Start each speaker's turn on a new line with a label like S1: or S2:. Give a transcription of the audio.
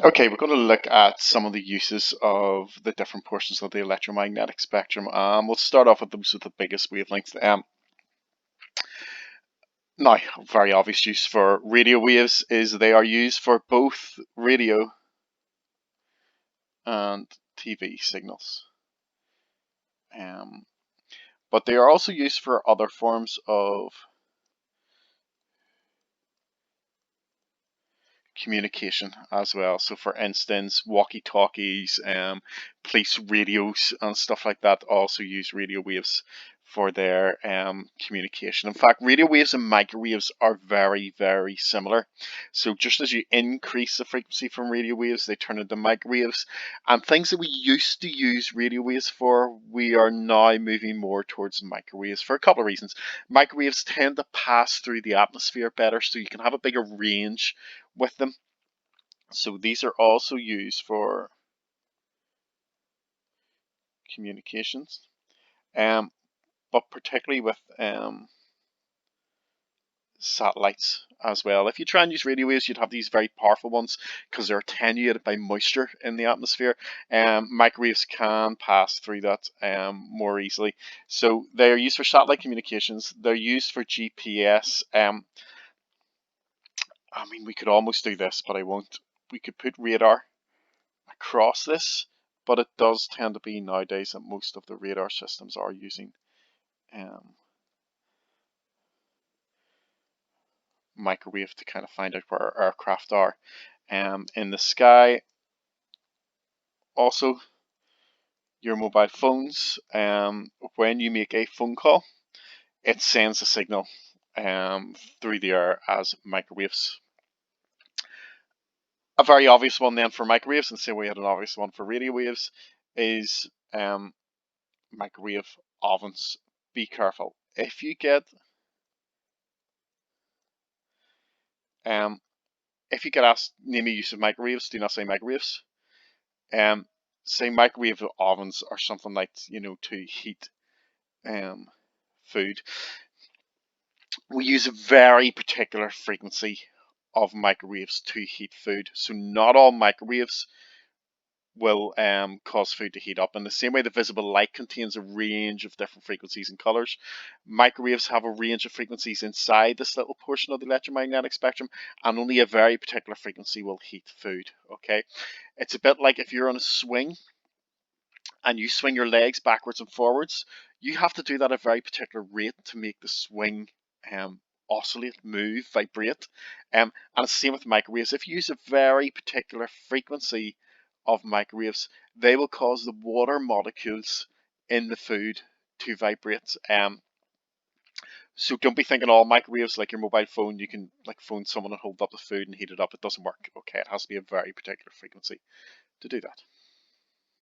S1: Okay, we're going to look at some of the uses of the different portions of the electromagnetic spectrum. We'll start off with those with the biggest wavelengths. Now, very obvious use for radio waves is they are used for both radio and TV signals. Um, but they are also used for other forms of communication as well. So, for instance, walkie-talkies, police radios, and stuff like that also use radio waves for their communication. In fact, radio waves and microwaves are very, very similar. So, just as you increase the frequency from radio waves, they turn into microwaves. And things that we used to use radio waves for, we are now moving more towards microwaves for a couple of reasons. Microwaves tend to pass through the atmosphere better, so you can have a bigger range with them. So these are also used for communications, um, but particularly with satellites as well. If you try and use radio waves, you'd have these very powerful ones because they're attenuated by moisture in the atmosphere. Microwaves can pass through that more easily. So they're used for satellite communications. They're used for GPS. I mean, we could almost do this, but I won't. We could put radar across this, but it does tend to be nowadays that most of the radar systems are using um, microwave to kind of find out where aircraft are in the sky. Also, your mobile phones, when you make a phone call, it sends a signal through the air as microwaves. A very obvious one then for microwaves, and the same way we had an obvious one for radio waves, is microwave ovens. Be careful. Um, if you get asked name a use of microwaves, do not say microwaves. Um, say microwave ovens or something like to heat um food. We use a very particular frequency of microwaves to heat food. So not all microwaves will cause food to heat up. In the same way the visible light contains a range of different frequencies and colors, microwaves have a range of frequencies inside this little portion of the electromagnetic spectrum, and only a very particular frequency will heat food. Okay, it's a bit like if you're on a swing and you swing your legs backwards and forwards, you have to do that at a very particular rate to make the swing oscillate, move, vibrate. And it's the same with microwaves. If you use a very particular frequency of microwaves, they will cause the water molecules in the food to vibrate. So don't be thinking all microwaves like your mobile phone, you can like phone someone and hold up the food and heat it up. It doesn't work. Okay, it has to be a very particular frequency to do that.